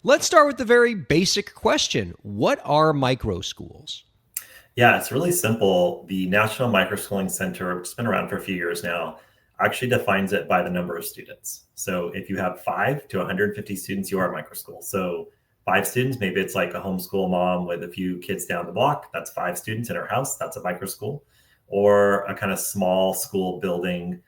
let's start with the very basic question. What are microschools? Yeah, it's really simple. The National Microschooling Center, which has been around for a few years now, actually defines it by the number of students. So if you have 5 to 150 students, you are a microschool. So 5 students, maybe it's like a homeschool mom with a few kids down the block. That's 5 students in her house. That's a microschool. Or a kind of small school building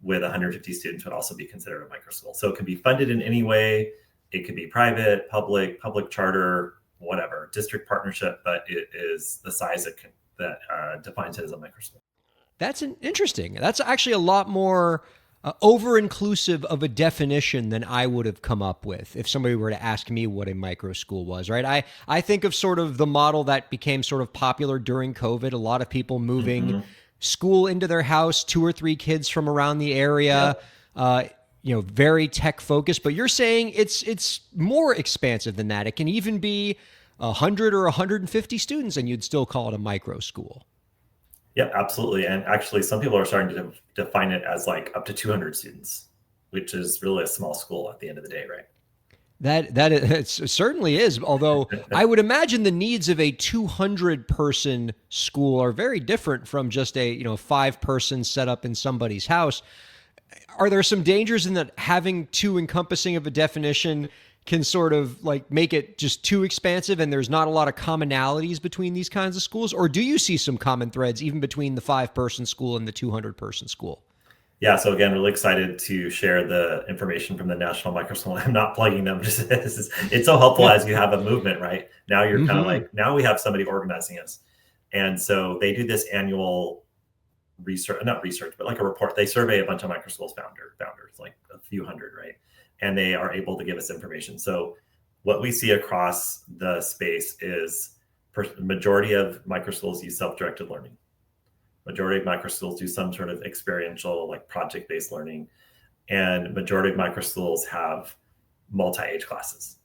with 150 students would also be considered a microschool. So it can be funded in any way. It could be private, public charter, whatever, district partnership, but it is the size that defines it as a microschool. That's interesting. That's actually a lot more over-inclusive of a definition than I would have come up with if somebody were to ask me what a microschool was, right? I think of sort of the model that became sort of popular during COVID, a lot of people moving school into their house, 2 or 3 kids from around the area, very tech focused, but you're saying it's more expansive than that. It can even be 100 or 150 students and you'd still call it a micro school. Yep, absolutely. And actually, some people are starting to define it as like up to 200 students, which is really a small school at the end of the day, right? It certainly is. Although I would imagine the needs of a 200-person school are very different from just a 5-person set up in somebody's house. Are there some dangers in that having too encompassing of a definition can sort of like make it just too expansive and there's not a lot of commonalities between these kinds of schools? Or do you see some common threads even between the 5-person school and the 200-person school? Yeah, so again, really excited to share the information from the National Microschool. I'm not plugging them, just it's so helpful as you have a movement, right? Now you're kind of like, now we have somebody organizing us. And so they do this annual research, not research, but like a report. They survey a bunch of microschools founders, like a few hundred, right? And they are able to give us information. So what we see across the space is the majority of microschools use self-directed learning. Majority of microschools do some sort of experiential, like project-based learning. And majority of microschools have multi-age classes.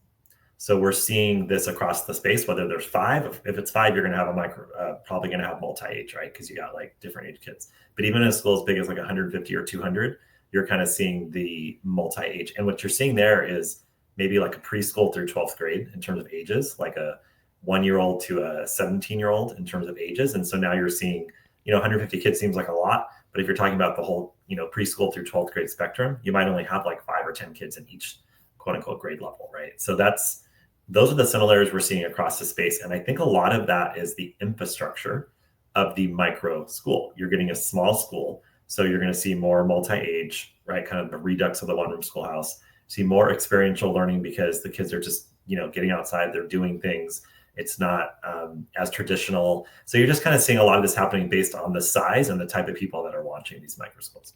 So we're seeing this across the space, whether there's 5, if it's 5, you're going to have probably going to have multi-age, right? Because you got like different age kids. But even in a school as big as like 150 or 200, you're kind of seeing the multi-age. And what you're seeing there is maybe like a preschool through 12th grade in terms of ages, like a 1-year-old to a 17-year-old in terms of ages. And so now you're seeing, 150 kids seems like a lot, but if you're talking about the whole, preschool through 12th grade spectrum, you might only have like 5 or 10 kids in each quote unquote grade level, right? So those are the similarities we're seeing across the space. And I think a lot of that is the infrastructure of the micro school. You're getting a small school, so you're going to see more multi-age, right? Kind of the redux of the one-room schoolhouse. See more experiential learning because the kids are just, getting outside, they're doing things. It's not as traditional. So you're just kind of seeing a lot of this happening based on the size and the type of people that are launching these micro schools.